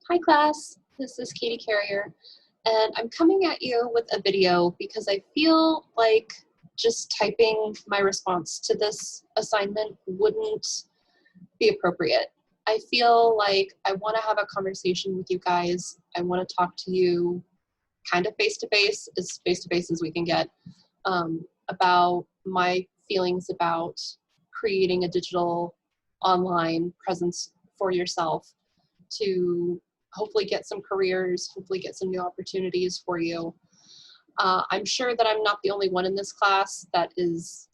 Hi class, this is Katie Carrier, and I'm coming at you with a video because I feel like just typing my response to this assignment wouldn't be appropriate. I feel like I want to have a conversation with you guys. I want to talk to you kind of face-to-face as we can get, about my feelings about creating a digital online presence for yourself to hopefully get some careers, hopefully get some new opportunities for you. I'm sure that I'm not the only one in this class that is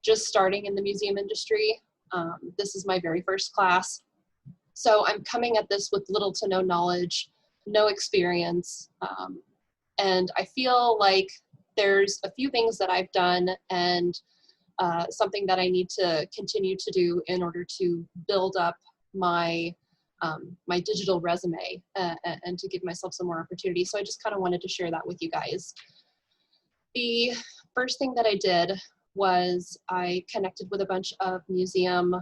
just starting in the museum industry. This is my very first class. So I'm coming at this with little to no knowledge, no experience. And I feel like there's a few things that I've done and something that I need to continue to do in order to build up my my digital resume and to give myself some more opportunity. So I just kind of wanted to share that with you guys. The first thing that I did was I connected with a bunch of museum,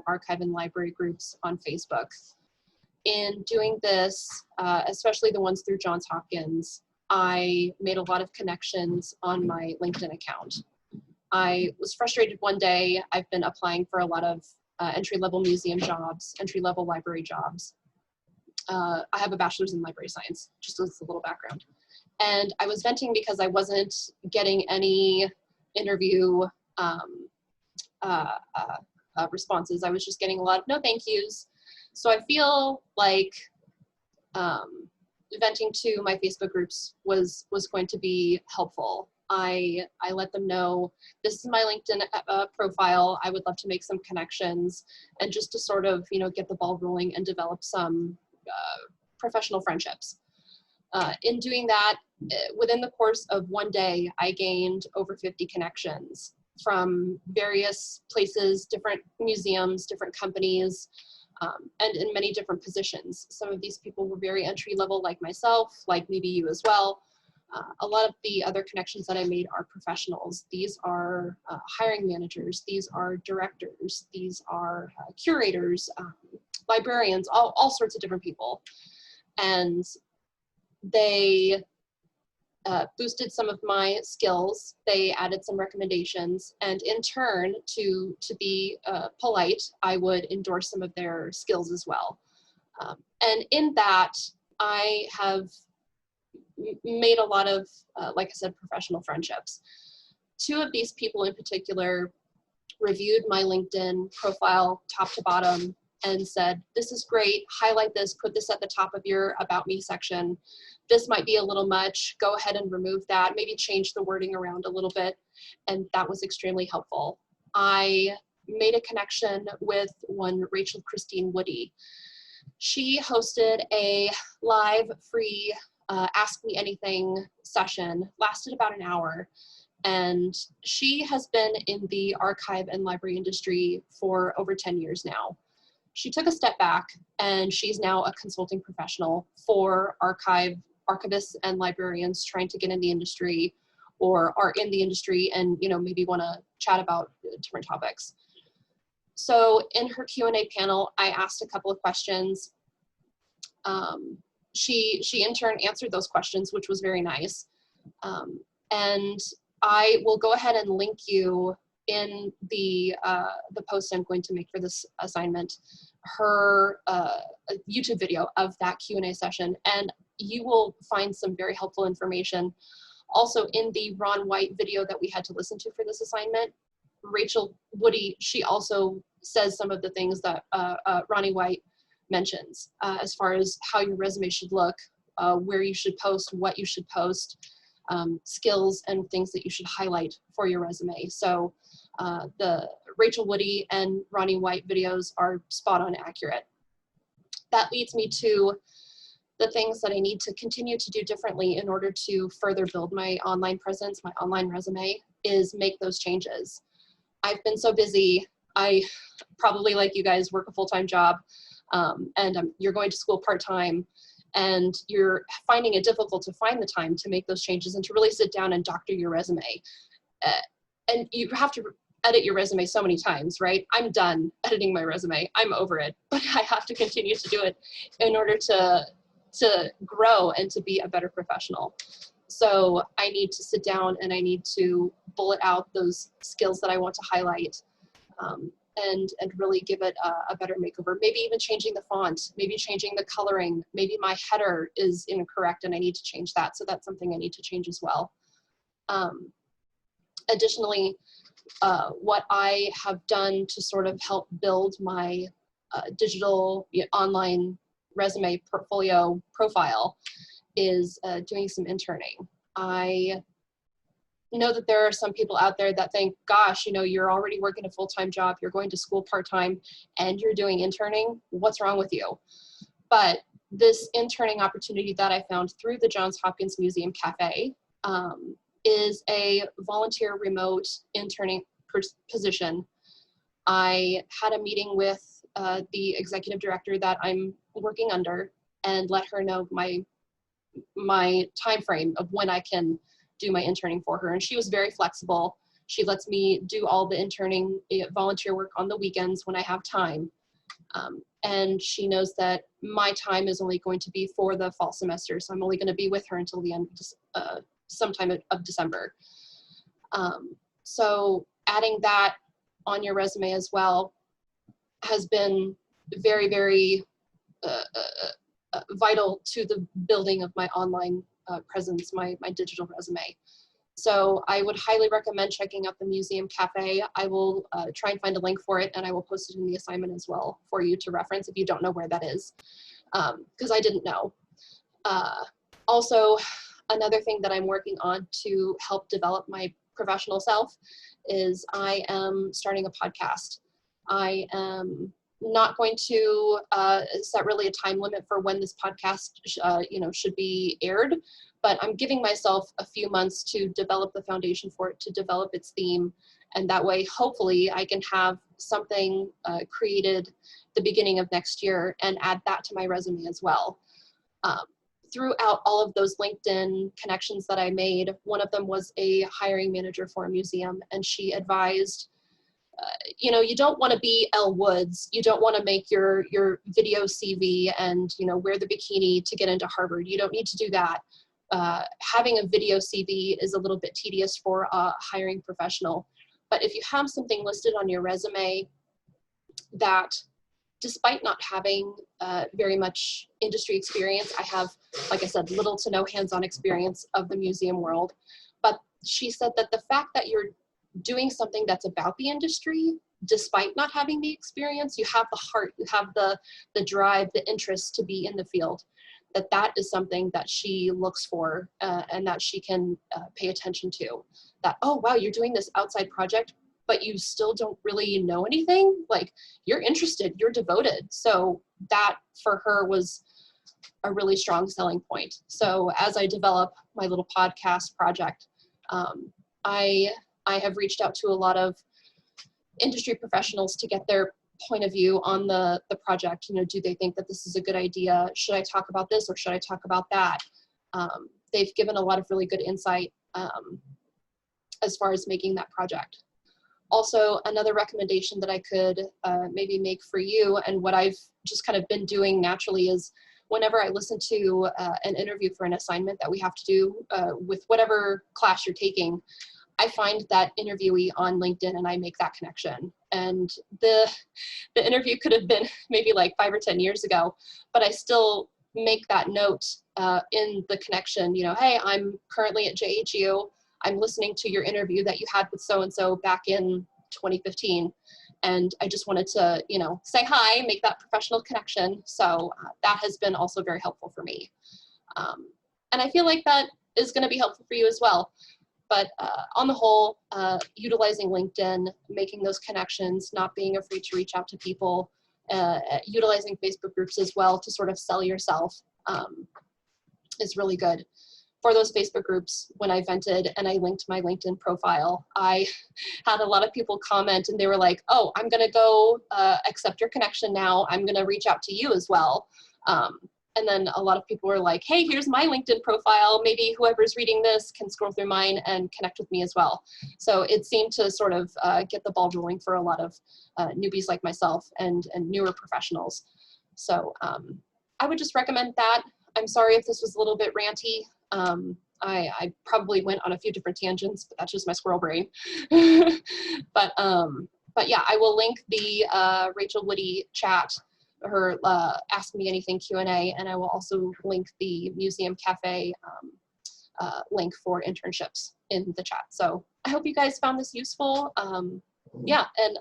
archive, and library groups on Facebook. In doing this, especially the ones through Johns Hopkins, I made a lot of connections on my LinkedIn account. I was frustrated one day. I've been applying for a lot of entry-level museum jobs, entry-level library jobs. I have a bachelor's in library science, just as a little background. And I was venting because I wasn't getting any interview responses. I was just getting a lot of no thank yous. So I feel like venting to my Facebook groups was going to be helpful. I let them know this is my LinkedIn profile. I would love to make some connections and just to sort of, get the ball rolling and develop some professional friendships. In doing that, within the course of one day, I gained over 50 connections from various places, different museums, different companies, and in many different positions. Some of these people were very entry level like myself, like maybe you as well. A lot of the other connections that I made are professionals. These are hiring managers. These are directors. These are curators, librarians, all sorts of different people. And they boosted some of my skills. They added some recommendations. And in turn, to be polite, I would endorse some of their skills as well. And in that, I have made a lot of, like I said, professional friendships. Two of these people in particular reviewed my LinkedIn profile top to bottom and said, this is great, highlight this, put this at the top of your About Me section. This might be a little much, go ahead and remove that, maybe change the wording around a little bit. And that was extremely helpful. I made a connection with one Rachel Christine Woody. She hosted a live free Ask Me Anything session, lasted about an hour. And she has been in the archive and library industry for over 10 years now. She took a step back and she's now a consulting professional for archivists and librarians trying to get in the industry or are in the industry and maybe want to chat about different topics. So in her Q&A panel, I asked a couple of questions. She in turn answered those questions, which was very nice. And I will go ahead and link you in the post I'm going to make for this assignment, her YouTube video of that Q&A session, and you will find some very helpful information. Also in the Ron White video that we had to listen to for this assignment, Rachel Woody, she also says some of the things that Ronnie White mentions as far as how your resume should look, where you should post, what you should post, skills and things that you should highlight for your resume. So the Rachel Woody and Ronnie White videos are spot on accurate. That leads me to the things that I need to continue to do differently in order to further build my online presence, my online resume, is make those changes. I've been so busy. I probably, like you guys, work a full-time job and you're going to school part-time and you're finding it difficult to find the time to make those changes and to really sit down and doctor your resume. And you have to edit your resume so many times, right? I'm done editing my resume. I'm over it, but I have to continue to do it in order to grow and to be a better professional. So I need to sit down and I need to bullet out those skills that I want to highlight, and really give it a better makeover. Maybe even changing the font, maybe changing the coloring, maybe my header is incorrect and I need to change that. So that's something I need to change as well. Additionally, what I have done to sort of help build my digital online resume portfolio profile is doing some interning. I know that there are some people out there that think, gosh, you know, you're already working a full-time job, you're going to school part-time, and you're doing interning. What's wrong with you? But this interning opportunity that I found through the Johns Hopkins Museum Cafe is a volunteer remote interning position. I had a meeting with the executive director that I'm working under and let her know my time frame of when I can do my interning for her. And she was very flexible. She lets me do all the interning volunteer work on the weekends when I have time. And she knows that my time is only going to be for the fall semester. So I'm only going to be with her until the end, sometime of December. So adding that on your resume as well has been very, very vital to the building of my online presence, my digital resume. So I would highly recommend checking out the Museum Cafe. I will try and find a link for it, and I will post it in the assignment as well for you to reference if you don't know where that is, because I didn't know. Also, another thing that I'm working on to help develop my professional self is I am starting a podcast. I am not going to set really a time limit for when this podcast should be aired, but I'm giving myself a few months to develop the foundation for it, to develop its theme, and that way hopefully I can have something created the beginning of next year and add that to my resume as well. Throughout all of those LinkedIn connections that I made, one of them was a hiring manager for a museum, and she advised, you don't want to be Elle Woods. You don't want to make your video CV and, wear the bikini to get into Harvard. You don't need to do that. Having a video CV is a little bit tedious for a hiring professional. But if you have something listed on your resume that, despite not having very much industry experience, I have, like I said, little to no hands-on experience of the museum world. But she said that the fact that you're doing something that's about the industry, despite not having the experience, you have the heart, you have the drive, the interest to be in the field, that is something that she looks for and that she can pay attention to. That, oh, wow, you're doing this outside project, but you still don't really know anything. Like, you're interested, you're devoted. So that for her was a really strong selling point. So as I develop my little podcast project, I have reached out to a lot of industry professionals to get their point of view on the project. Do they think that this is a good idea? Should I talk about this or should I talk about that? They've given a lot of really good insight as far as making that project. Also, another recommendation that I could maybe make for you, and what I've just kind of been doing naturally, is whenever I listen to an interview for an assignment that we have to do with whatever class you're taking, I find that interviewee on LinkedIn and I make that connection. And the interview could have been maybe like 5 or 10 years ago, but I still make that note in the connection, hey, I'm currently at JHU. I'm listening to your interview that you had with so-and-so back in 2015. And I just wanted to, say hi, make that professional connection. So that has been also very helpful for me. And I feel like that is going to be helpful for you as well. But on the whole, utilizing LinkedIn, making those connections, not being afraid to reach out to people, utilizing Facebook groups as well to sort of sell yourself is really good. For those Facebook groups, when I vented and I linked my LinkedIn profile, I had a lot of people comment and they were like, oh, I'm going to go accept your connection now. I'm going to reach out to you as well. And then a lot of people were like, hey, here's my LinkedIn profile. Maybe whoever's reading this can scroll through mine and connect with me as well. So it seemed to sort of get the ball rolling for a lot of newbies like myself and newer professionals. So I would just recommend that. I'm sorry if this was a little bit ranty. I probably went on a few different tangents, but that's just my squirrel brain. But yeah, I will link the Rachel Woody chat, her Ask Me Anything Q&A, and I will also link the Museum Cafe link for internships in the chat. So I hope you guys found this useful. Yeah, and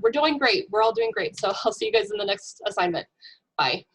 we're doing great. We're all doing great. So I'll see you guys in the next assignment. Bye.